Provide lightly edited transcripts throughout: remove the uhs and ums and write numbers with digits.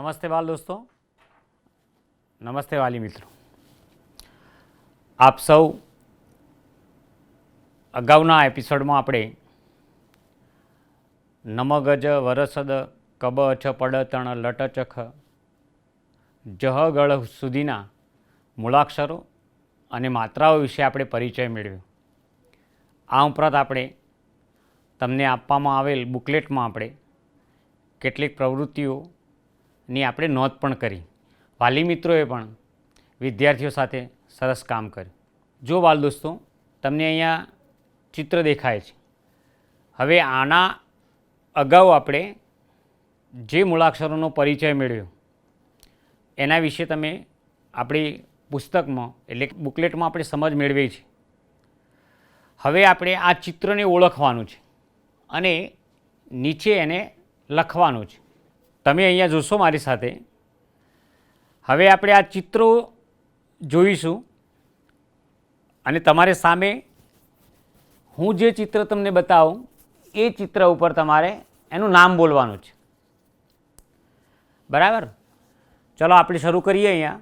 नमस्ते बाल दोस्तों, नमस्ते वाली मित्रों। आप सौ अगाउना एपिसोडमां आपणे नमगज वरसद कब अछ पड़तण लटचख जह गळ सुधीना मूळाक्षरो અને માત્રાઓ વિશે આપણે પરિચય મેળવ્યો। આ ઉપરાંત આપણે તમને આપવામાં આવેલ બુકલેટમાં આપણે કેટલીક પ્રવૃત્તિઓની આપણે નોંધ પણ કરી। વાલી મિત્રોએ પણ વિદ્યાર્થીઓ સાથે સરસ કામ કર્યું। જો બાળ દોસ્તો, તમને અહીંયા ચિત્ર દેખાય છે। હવે આના અગાઉ આપણે જે મૂળાક્ષરોનો પરિચય મેળવ્યો એના વિશે તમે આપણી પુસ્તકમાં એટલે બુકલેટમાં આપણે સમજ મેળવી છે। હવે આપણે આ ચિત્રને ઓળખવાનું છે અને નીચે એને લખવાનું છે। તમે અહીંયા જોશો મારી સાથે। હવે આપણે આ ચિત્રો જોઈશું અને તમારે સામે હું જે ચિત્ર તમને બતાવું એ ચિત્ર ઉપર તમારે એનું નામ બોલવાનું છે, બરાબર? ચલો આપણે શરૂ કરીએ અહીંયા।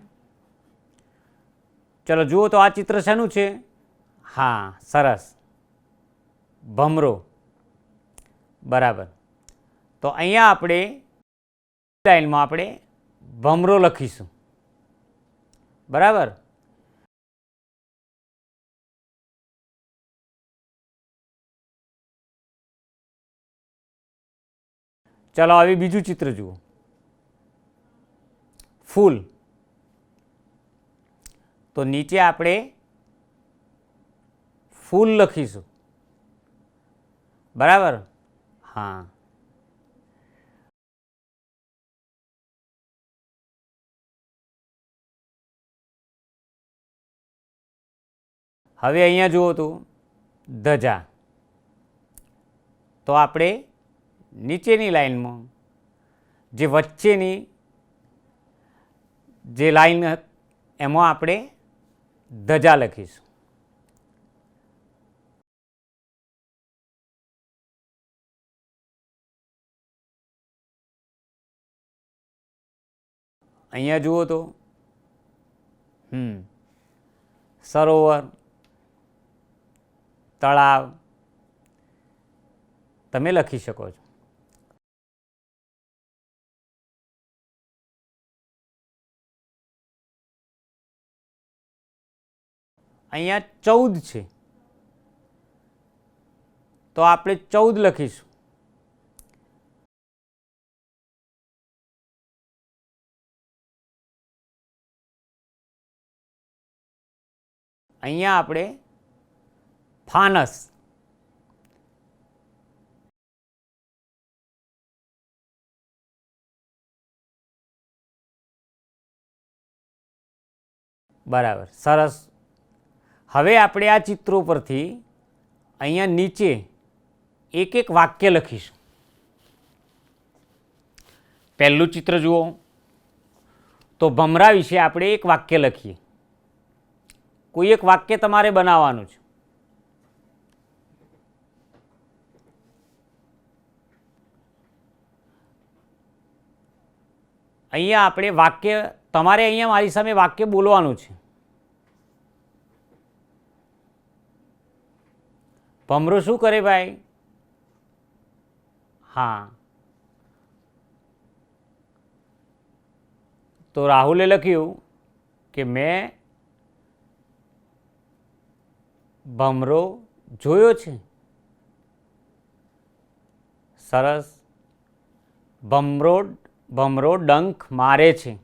ચલો જુઓ તો આ ચિત્ર શેનું છે? હા, સરસ, ભમરો, બરાબર। તો અહીંયા આપણે લાઈનમાં આપણે ભમરો લખીશું, બરાબર। ચલો હવે બીજું ચિત્ર જુઓ, ફૂલ। તો નીચે આપણે ફૂલ લખીશું, બરાબર? હા, હવે અહીંયા જુઓ તો ધજા। તો આપણે નીચેની લાઈનમાં જે વચ્ચેની જે લાઈન એમાં આપણે ધજા લખીશું। અહીંયા જુઓ તો સરોવર, તળાવ તમે લખી શકો છો। અહીંયા 14 છે તો આપણે 14 લખીશું। અહીંયા આપણે ફાનસ, બરાબર, સરસ। હવે આપણે આ ચિત્રો પરથી અહીંયા નીચે એક એક વાક્ય લખીશું। પહેલું ચિત્ર જુઓ તો ભમરા વિશે આપણે એક વાક્ય લખીએ। કોઈ એક વાક્ય તમારે બનાવવાનું છે। અહીંયા આપણે વાક્ય તમારે અહીંયા મારી સામે વાક્ય બોલવાનું છે। ભમરો શું કરે ભાઈ? હા, તો રાહુલે લખ્યું કે મેં ભમરો જોયો છે। સરસ, ભમરો ડંખ મારે છે।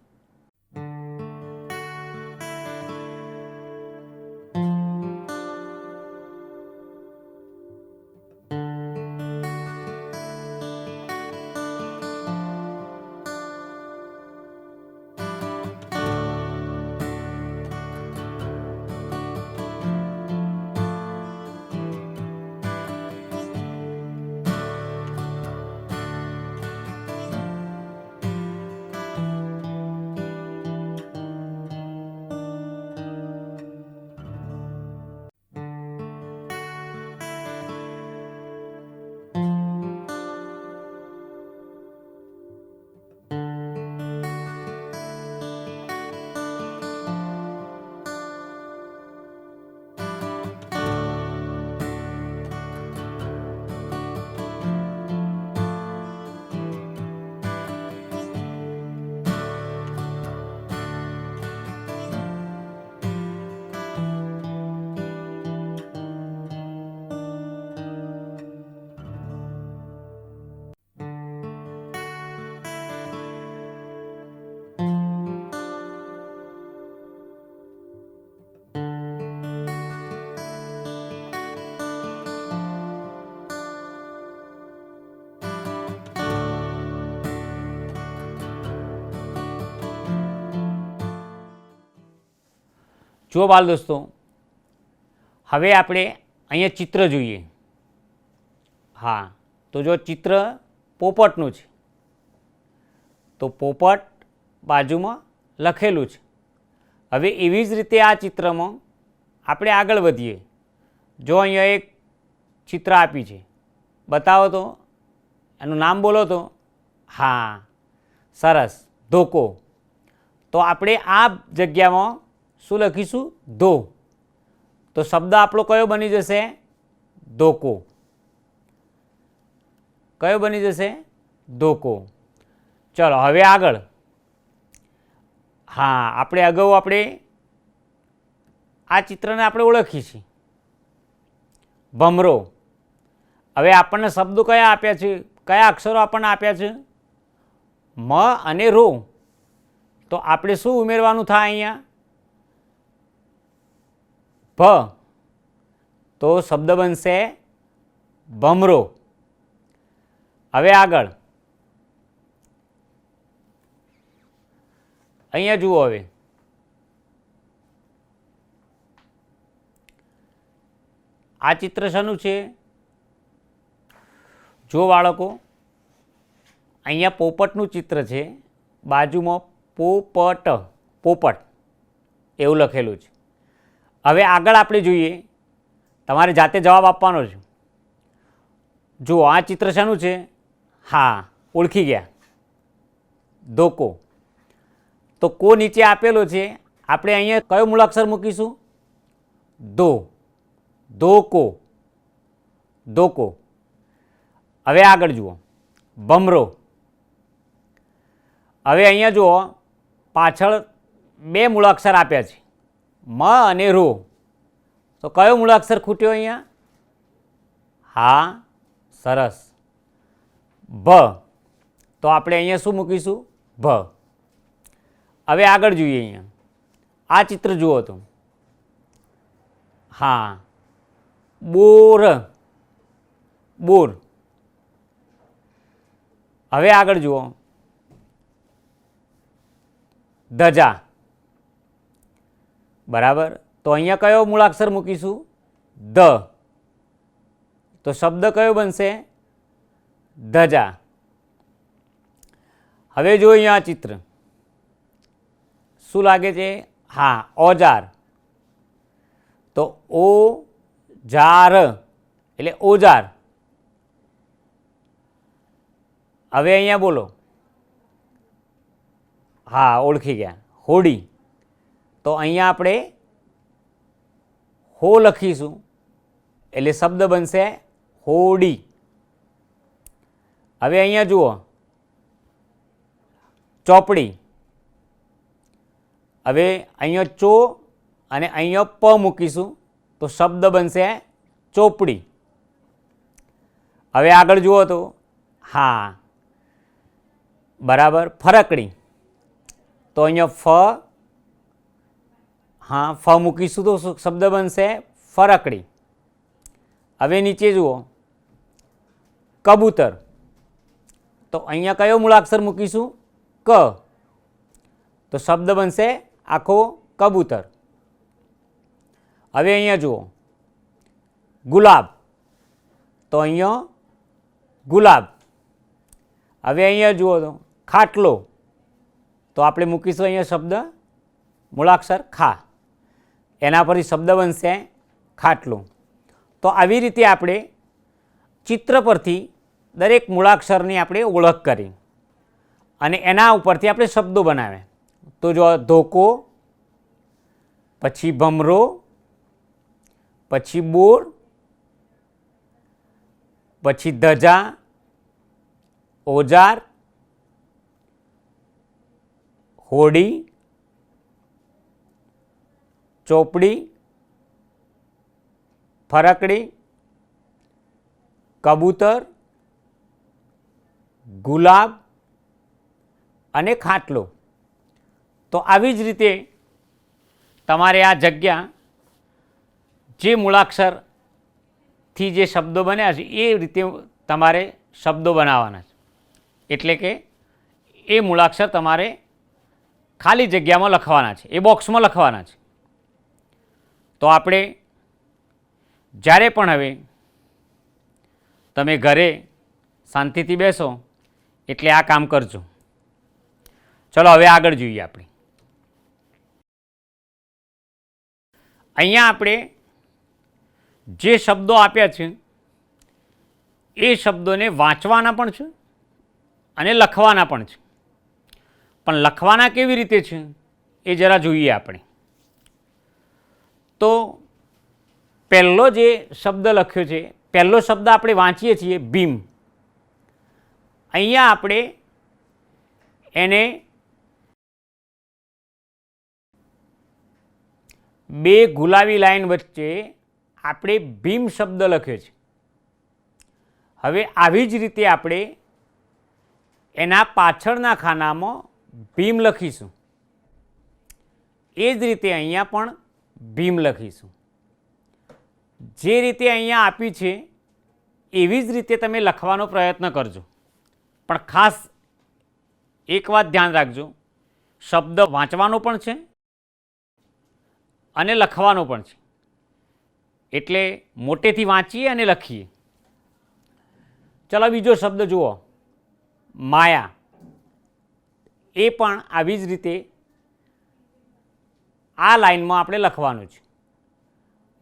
જુઓ બાળ દોસ્તો, હવે આપણે અહીંયા ચિત્ર જોઈએ. હા, તો જો ચિત્ર પોપટનું છે, તો પોપટ બાજુમાં લખેલું છે. હવે એવી જ રીતે આ ચિત્રમાં આપણે આગળ વધીએ. જો અહીંયા એક ચિત્ર આપી છે, બતાવો તો, એનું નામ બોલો તો. હા, સરસ, ધોકો. તો આપણે આ જગ્યામાં શું લખીશું? ધો. તો શબ્દ આપણો કયો બની જશે? ધોકો. કયો બની જશે? ધોકો. ચલો હવે આગળ. હા, આપણે અગાઉ આ ચિત્રને આપણે ઓળખીએ છીએ, ભમરો. હવે આપણને શબ્દો કયા આપ્યા છે? કયા અક્ષરો આપણને આપ્યા છે? મ અને રો. તો આપણે શું ઉમેરવાનું થાય અહીંયા? ભ. તો શબ્દ બનશે ભમરો. હવે આગળ અહીંયા જુઓ. હવે આ ચિત્ર શાનું છે? જો બાળકો, અહીંયા પોપટનું ચિત્ર છે, બાજુમાં પોપટ એવું લખેલું છે. હવે આગળ આપણે જોઈએ, તમારે જાતે જવાબ આપવાનો છે. જુઓ આ ચિત્ર શાનું છે? હા, ઓળખી ગયા, ધોકો. તો કો નીચે આપેલો છે, આપણે અહીંયા કયો મૂળાક્ષર મૂકીશું? ધો. ધોકો. ધોકો. હવે આગળ જુઓ, ભમરો. હવે અહીંયા જુઓ, પાછળ બે મૂળાક્ષર આપ્યા છે, મ અને રો. તો કયો મૂળાક્ષર ખૂટ્યો અહીંયા? હા, સરસ, ભ. તો આપણે અહીંયા શું મૂકીશું? ભ. હવે આગળ જોઈએ. અહીંયા આ ચિત્ર જુઓ તો. હા, બોર. બોર. હવે આગળ જુઓ, ધજા. બરાબર. તો અહીંયા કયો મૂળાક્ષર મૂકીશું? ધ. તો શબ્દ કયો બનશે? ધજા. હવે જો અહીંયા આ ચિત્ર શું લાગે છે? હા, ઓજાર. તો ઓ જાર એટલે ઓજાર. હવે અહીંયા બોલો. હા, ઓળખી ગયા, હોડી. તો અહીંયા આપણે હો લખીશું એટલે શબ્દ બનશે હોડી. હવે અહીંયા જુઓ, ચોપડી. હવે અહીંયા ચો અને અહીંયા પ મૂકીશું તો શબ્દ બનશે ચોપડી. હવે આગળ જુઓ તો. હા, બરાબર, ફરકડી. તો અહીંયા ફ. હા, ફ મૂકીશું તો શબ્દ બનશે ફરકડી. હવે નીચે જુઓ, કબૂતર. તો અહીંયા કયો મૂળાક્ષર મૂકીશું? ક. તો શબ્દ બનશે આખો કબૂતર. હવે અહીંયા જુઓ, ગુલાબ. તો અહીંયા ગુલાબ. હવે અહીંયા જુઓ તો ખાટલો. તો આપણે મૂકીશું અહીંયા શબ્દ મૂળાક્ષર ખા. એના પરથી શબ્દ બનશે ખાટલો. તો આવી રીતે આપણે ચિત્ર પરથી દરેક મૂળાક્ષરની આપણે ઓળખ કરી અને એના ઉપરથી આપણે શબ્દો બનાવ્યા. તો જો ધોકો, પછી ભમરો, પછી બોર, પછી ધજા, ઓજાર, હોડી, ચોપડી, ફરકડી, કબૂતર, ગુલાબ અને ખાટલો. તો આવી જ રીતે તમારે આ જગ્યા જે મૂળાક્ષરથી જે શબ્દો બન્યા છે એ રીતે તમારે શબ્દો બનાવવાના છે. એટલે કે એ મૂળાક્ષર તમારે ખાલી જગ્યામાં લખવાના છે, એ બોક્સમાં લખવાના છે. તો આપણે જ્યારે પણ હવે તમે ઘરે શાંતિથી બેસો એટલે આ કામ કરજો. ચલો હવે આગળ જોઈએ. આપણે અહીંયા આપણે જે શબ્દો આપ્યા છે એ શબ્દોને વાંચવાના પણ છે અને લખવાના પણ છે. પણ લખવાના કેવી રીતે છે એ જરા જોઈએ આપણે. તો પહેલો જે શબ્દ લખ્યો છે, પહેલો શબ્દ આપણે વાંચીએ છીએ ભીમ. અહીંયા આપણે એને બે ગુલાબી લાઈન વચ્ચે આપણે ભીમ શબ્દ લખ્યો છે. હવે આવી જ રીતે આપણે એના પાછળના ખાનામાં ભીમ લખીશું. એ જ રીતે અહીંયા પણ ભીમ લખીશું. જે રીતે અહીંયા આપી છે એવી જ રીતે તમે લખવાનો પ્રયત્ન કરજો. પણ ખાસ એક વાત ધ્યાન રાખજો, શબ્દ વાંચવાનો પણ છે અને લખવાનો પણ છે. એટલે મોટેથી વાંચીએ અને લખીએ. ચલો બીજો શબ્દ જુઓ, માયા. એ પણ આવી જ રીતે આ લાઈનમાં આપણે લખવાનું છે.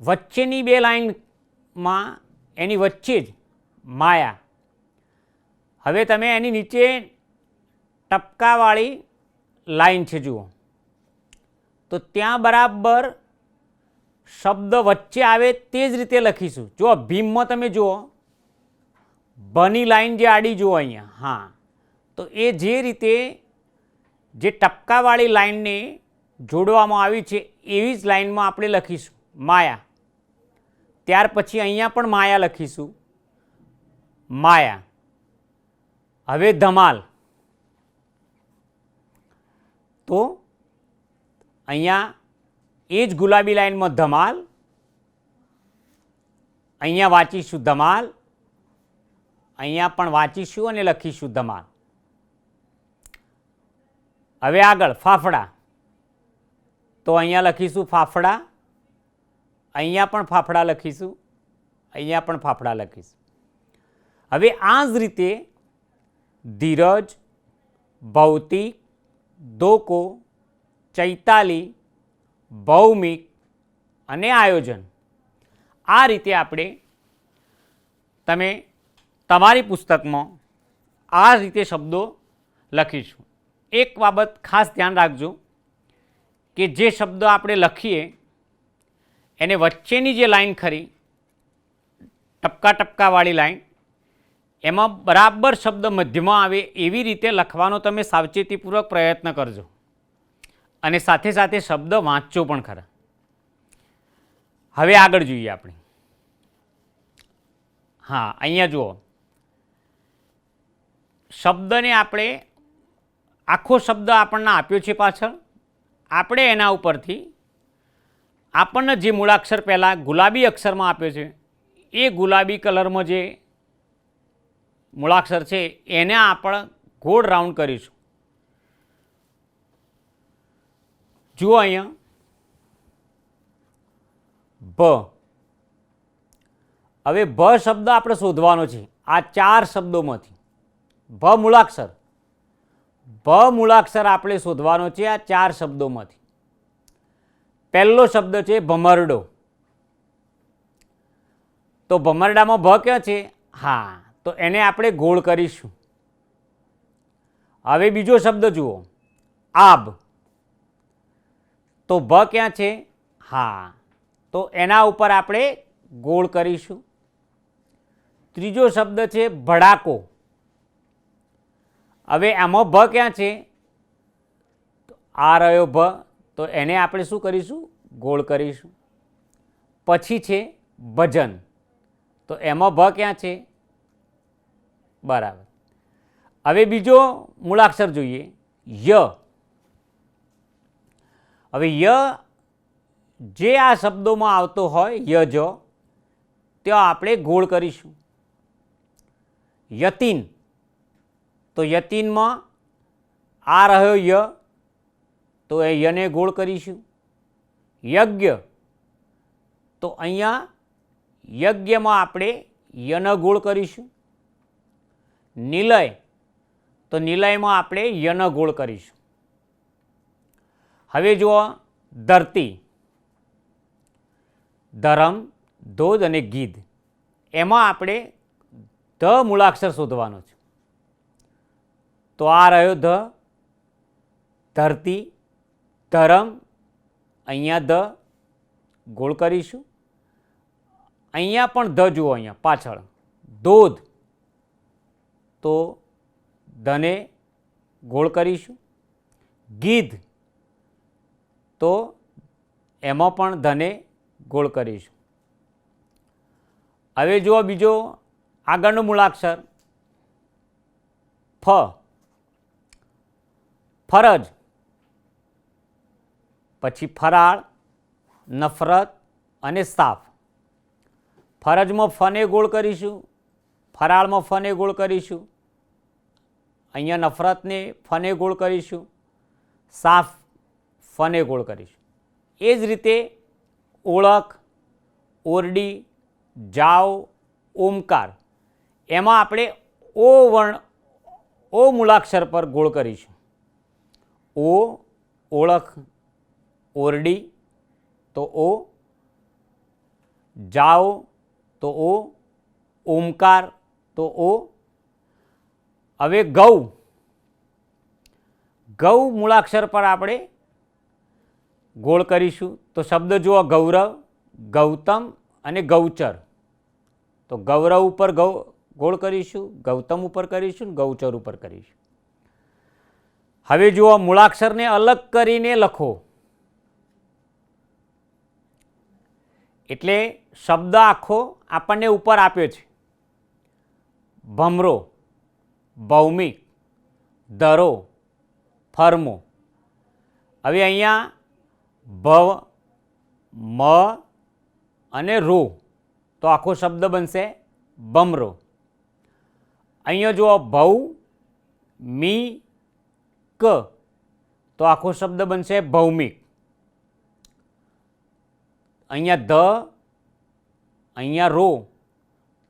વચ્ચેની બે લાઈનમાં એની વચ્ચે જ માયા. હવે તમે એની નીચે ટપકાવાળી લાઈન છે જુઓ, તો ત્યાં બરાબર શબ્દ વચ્ચે આવે તે જ રીતે લખીશું. જુઓ ભીમમાં તમે જુઓ ભની લાઈન જે આડી જુઓ અહીંયા, હા, તો એ જે રીતે જે ટપકાવાળી લાઈનને જોડવામાં આવી છે એવી જ લાઈનમાં આપણે લખીશું માયા. ત્યાર પછી અહીંયા પણ માયા લખીશું, માયા. હવે ધમાલ. તો અહીંયા એ જ ગુલાબી લાઈનમાં ધમાલ, અહીંયા વાંચીશું ધમાલ, અહીંયા પણ વાંચીશું અને લખીશું ધમાલ. હવે આગળ ફાફડા. તો અહીંયા લખીશું ફાફડા, અહીંયા પણ ફાફડા લખીશું, અહીંયા પણ ફાફડા લખીશું. હવે આ જ રીતે ધીરજ, ભૌતિક, ધોકો, ચૈતાલી, ભૌમિક અને આયોજન, આ રીતે આપણે તમે તમારી પુસ્તકમાં આ રીતે શબ્દો લખીશું. એક બાબત ખાસ ધ્યાન રાખજો કે જે શબ્દો આપણે લખીએ એને વચ્ચેની જે લાઈન ખરી ટપકા ટપકાવાળી લાઈન, એમાં બરાબર શબ્દ મધ્યમાં આવે એવી રીતે લખવાનો તમે સાવચેતીપૂર્વક પ્રયત્ન કરજો. અને સાથે સાથે શબ્દ વાંચજો પણ ખરા. હવે આગળ જોઈએ આપણે. હા, અહીંયા જુઓ, શબ્દને આપણે આખો શબ્દ આપણને આપ્યો છે પાછળ. આપણે એના ઉપરથી આપણને જે મૂળાક્ષર પહેલાં ગુલાબી અક્ષરમાં આપ્યો છે એ ગુલાબી કલરમાં જે મૂળાક્ષર છે એને આપણે ગોળ રાઉન્ડ કરીશું. જુઓ અહીંયા ભ. હવે ભ શબ્દ આપણે શોધવાનો છે આ ચાર શબ્દોમાંથી. ભ મૂળાક્ષર, ભ મૂળાક્ષર આપણે શોધવાનો છે આ ચાર શબ્દોમાંથી. પહેલો શબ્દ છે ભમરડો. તો ભમરડામાં ભ ક્યાં છે? હા, તો એને આપણે ગોળ કરીશું. હવે બીજો શબ્દ જુઓ, આબ. તો ભ ક્યાં છે? હા, તો એના ઉપર આપણે ગોળ કરીશું. ત્રીજો શબ્દ છે ભડાકો. હવે આમાં ભ ક્યાં છે? આ રહ્યો ભ, તો એને આપણે શું કરીશું? ગોળ કરીશું. પછી છે ભજન. તો એમાં ભ ક્યાં છે? બરાબર. હવે બીજો મૂળાક્ષર જોઈએ, ય. હવે ય જે આ શબ્દોમાં આવતો હોય યજ, ત્યાં આપણે ગોળ કરીશું. યતીન. તો યતીનમાં આ રહ્યો ય, તો એ યને ગોળ કરીશું. યજ્ઞ. તો અહીંયા યજ્ઞમાં આપણે યનો ગોળ કરીશું. નિલય તો નિલયમાં આપણે યનો ગોળ કરીશું. હવે જુઓ ધરતી, ધરમ, ધોધ અને ગીધ, એમાં આપણે ધ મૂળાક્ષર શોધવાનો છે. તો આ રહ્યો ધ, ધરતી, ધરમ, અહીંયા ધ ગોળ કરીશું. અહીંયા પણ ધ જુઓ, અહીંયા પાછળ ધોધ, તો ધને ગોળ કરીશું. ગીધ તો એમાં પણ ધને ગોળ કરીશું. હવે જુઓ બીજો આગળનો મૂળાક્ષર ફ, ફરજ, પછી ફરાળ, નફરત અને સાફ. ફરજમાં ફને ગોળ કરીશું, ફરાળમાં ફને ગોળ કરીશું, અહીંયા નફરતને ફને ગોળ કરીશું, સાફ ફને ગોળ કરીશું. એ જ રીતે ઓળખ, ઓરડી, જાઓ, ઓમકાર, એમાં આપણે ઓ વર્ણ, ઓ મૂળાક્ષર પર ગોળ કરીશું. ઓ, ઓળખ, ઓરડી તો ઓ, જાઓ તો ઓ, ઓમકાર તો ઓ. હવે ગૌ, ગૌ મૂળાક્ષર પર આપણે ગોળ કરીશું. તો શબ્દ જુઓ ગૌરવ, ગૌતમ અને ગૌચર. તો ગૌરવ ઉપર ગોળ કરીશું, ગૌતમ ઉપર કરીશું, ગૌચર ઉપર કરીશું. હવે જુઓ મૂળાક્ષરને અલગ કરીને લખો, એટલે શબ્દ આખો આપણને ઉપર આપ્યો છે. ભમરો, ભૌમિક, ધરો, ફરમો. હવે અહીંયા ભવ, મ અને રો, તો આખો શબ્દ બનશે ભમરો. અહીંયા જુઓ ભૌ, મી, ક, તો આખો શબ્દ બનશે ભૌમિક. અહીંયા ધ, અહીંયા રો,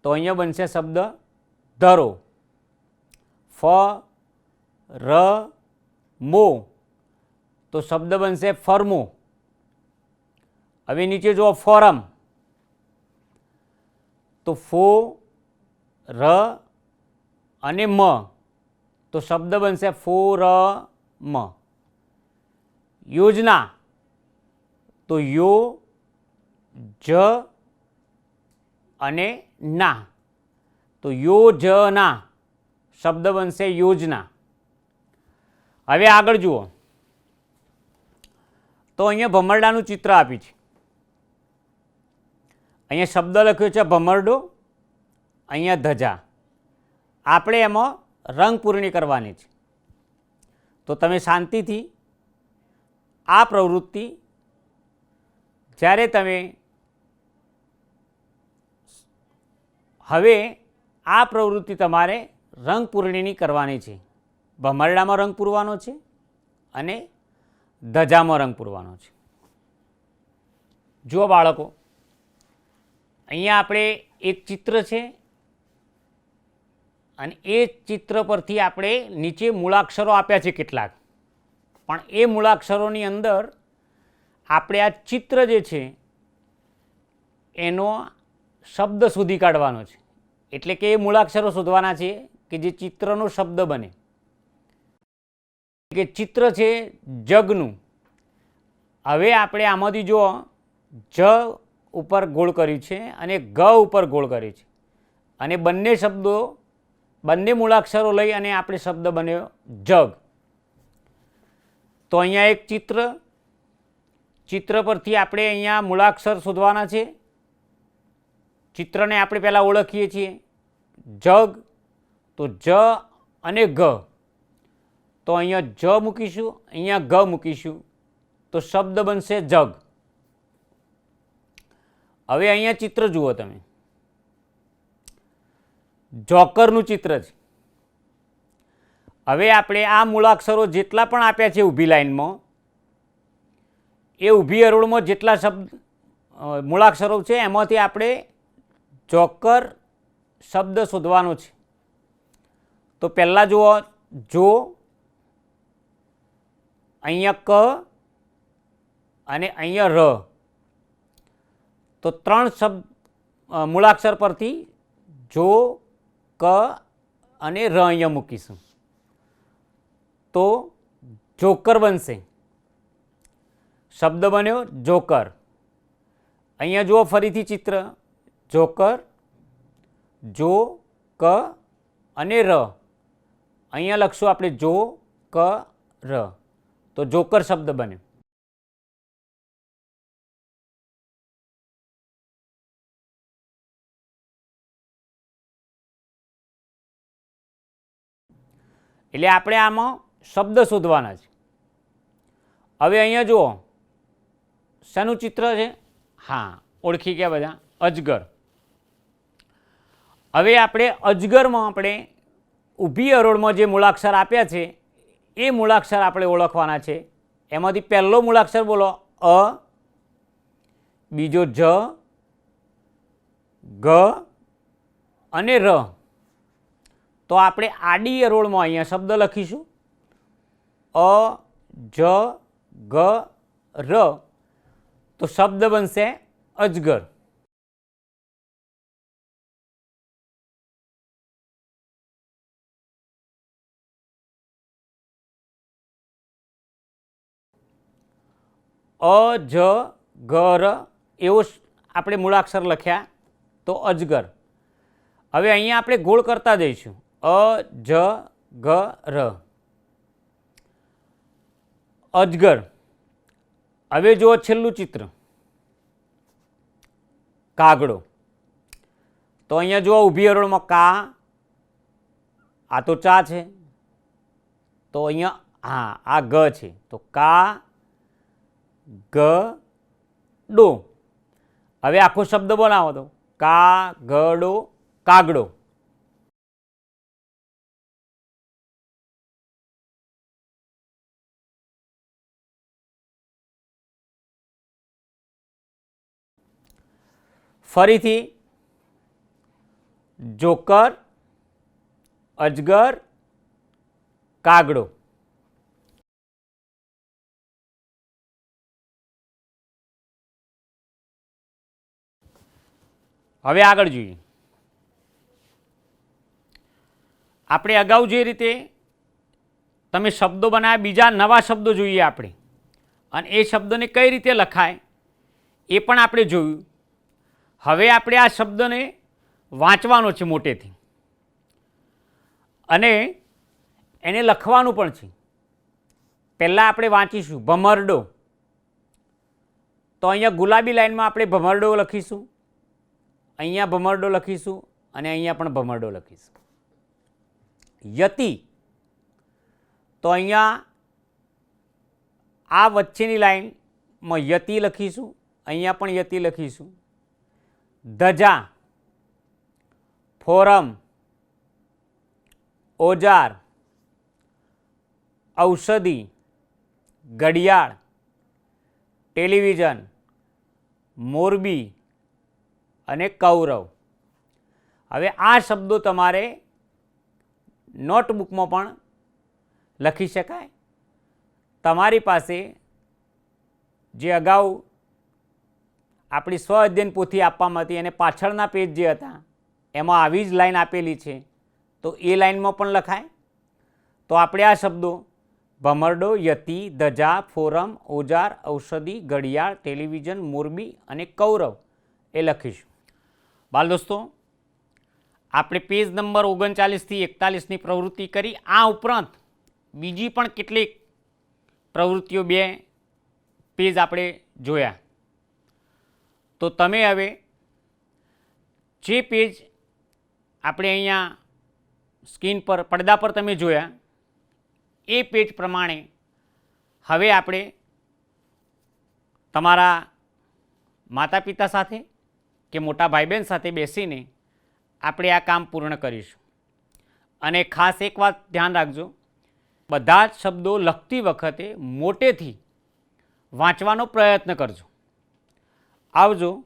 તો અહીંયા બનશે શબ્દ ધરો. ફ, ર, મો, તો શબ્દ બનશે ફરમો. હવે નીચે જુઓ ફોરમ, તો ફો, ર અને મ, તો શબ્દ બનશે ફોરમ. યોજના, તો યો, જ અને ના, તો યોજના, શબ્દ બનશે યોજના. હવે આગળ જુઓ, તો અહીંયા ભમરડાનું ચિત્ર આપ્યું છે. અહીંયા શબ્દ લખ્યો છે ભમરડો, અહીંયા ધજા. આપણે એમાં રંગ પૂરણી કરવાની છે. તો તમે શાંતિથી આ પ્રવૃત્તિ જ્યારે તમે હવે આ પ્રવૃત્તિ તમારે રંગ પૂરણીની કરવાની છે. ભમરડામાં રંગ પૂરવાનો છે અને ધજામાં રંગ પૂરવાનો છે. જુઓ બાળકો, અહીંયા આપણે એક ચિત્ર છે અને એ ચિત્ર પરથી આપણે નીચે મૂળાક્ષરો આપ્યા છે કેટલાક, પણ એ મૂળાક્ષરોની અંદર આપણે આ ચિત્ર જે છે એનો શબ્દ શોધી કાઢવાનો છે. એટલે કે એ મૂળાક્ષરો શોધવાના છે કે જે ચિત્રનો શબ્દ બને. કે ચિત્ર છે જગનું. હવે આપણે આમાંથી જો જ ઉપર ગોળ કર્યું છે અને ગ ઉપર ગોળ કર્યું છે અને બંને શબ્દો, બંને મૂળાક્ષરો લઈ અને આપણે શબ્દ બન્યો જગ. તો અહીંયા એક ચિત્ર, ચિત્ર પરથી આપણે અહીંયા મૂળાક્ષર શોધવાના છે. ચિત્રને આપણે પહેલાં ઓળખીએ છીએ. જગ, તો જ અને ગ, તો અહીંયા જ મૂકીશું, અહીંયા ગ મૂકીશું, તો શબ્દ બનશે જગ. હવે અહીંયા ચિત્ર જુઓ તમે, જોકરનું ચિત્ર છે. હવે આપણે આ મૂળાક્ષરો જેટલા પણ આપ્યા છે ઊભી લાઈનમાં, એ ઊભી હરોળમાં જેટલા શબ્દ મૂળાક્ષરો છે એમાંથી આપણે જોકર શબ્દ શોધવાનો છે. તો પહેલાં જુઓ, જો, અહીંયા ક અને અહીંયા ર. તો 3 શબ્દ મૂળાક્ષર પરથી જો, ક અને ર અહીંયા મૂકીશું તો જોકર બનશે. શબ્દ બન્યો જોકર. અહીંયા જુઓ ફરીથી ચિત્ર, જોકર, જો, ક અને ર. અહીંયા લખશું આપણે જો, ક, ર. તો જોકર શબ્દ બન્યો. એટલે આપણે આમાં શબ્દ શોધવાના છે. હવે અહીંયા જુઓ શાનું ચિત્ર છે? હા, ઓળખી ગયા બધા, અજગર. હવે આપણે અજગરમાં આપણે ઊભી હરોળમાં જે મૂળાક્ષર આપ્યા છે એ મૂળાક્ષર આપણે ઓળખવાના છે. એમાંથી પહેલો મૂળાક્ષર બોલો અ, બીજો જ, ગ અને ર. તો આપણે આડી હરોળમાં અહીંયા શબ્દ લખીશું અ, જ, ગ, ર. તો શબ્દ બનશે અજગર. અ, જ, ગ, ર એવો આપણે મૂળાક્ષર લખ્યા તો અજગર. હવે અહીંયા આપણે ગોળ કરતા જઈશું અ, જ, ગ, ર. અજગર. હવે જુઓ છેલ્લું ચિત્ર, કાગડો. તો અહીંયા જુઓ ઊભી હરોળમાં કા, આ તો ચા છે, તો અહીંયા હા આ ગ છે, તો કા, ગ, ડો. હવે આખો શબ્દ બનાવો તો કા, ગડો, કાગડો. ફરીથી જોકર, અજગર, કાગડો. હવે આગળ જોઈએ. આપણે અગાઉ જે રીતે તમે શબ્દો બનાવ્યા, બીજા નવા શબ્દો જોઈએ આપણે, અને એ શબ્દોને કઈ રીતે લખાય એ પણ આપણે જોયું. હવે આપણે આ શબ્દને વાંચવાનો છે મોટેથી અને એને લખવાનું પણ છે. પહેલાં આપણે વાંચીશું ભમરડો. તો અહીંયા ગુલાબી લાઈનમાં આપણે ભમરડો લખીશું, અહીંયા ભમરડો લખીશું અને અહીંયા પણ ભમરડો લખીશું. યતિ. તો અહીંયા આ વચ્ચેની લાઈનમાં યતિ લખીશું, અહીંયા પણ યતિ લખીશું. ધજા, ફોરમ, ઓજાર, ઔષધિ, ઘડિયાળ, ટેલિવિઝન, મોરબી અને કૌરવ. હવે આ શબ્દો તમારે નોટબુકમાં પણ લખી શકાય. તમારી પાસે જે અગાઉ આપણી સ્વ અધ્યયન પોથી આપવામાં હતી અને પાછળના પેજ જે હતા એમાં આવી જ લાઈન આપેલી છે, તો એ લાઈનમાં પણ લખાય. તો આપણે આ શબ્દો ભમરડો, યતિ, ધજા, ફોરમ, ઓજાર, ઔષધિ, ઘડિયાળ, ટેલિવિઝન, મોરબી અને કૌરવ એ લખીશું. બાલ દોસ્તો, આપણે પેજ નંબર 39થી 41ની પ્રવૃત્તિ કરી. આ ઉપરાંત બીજી પણ કેટલીક પ્રવૃત્તિઓ 2 પેજ આપણે જોયા. તો તમે હવે જે પેજ આપણે અહીંયા સ્ક્રીન પર પડદા પર તમે જોયા એ પેજ પ્રમાણે હવે આપણે તમારા માતા પિતા સાથે કે મોટા ભાઈ બહેન સાથે બેસીને આપણે આ કામ પૂર્ણ કરીશું. અને ખાસ એક વાત ધ્યાન રાખજો, બધા જ શબ્દો લખતી વખતે મોટેથી વાંચવાનો પ્રયત્ન કરજો આવજો.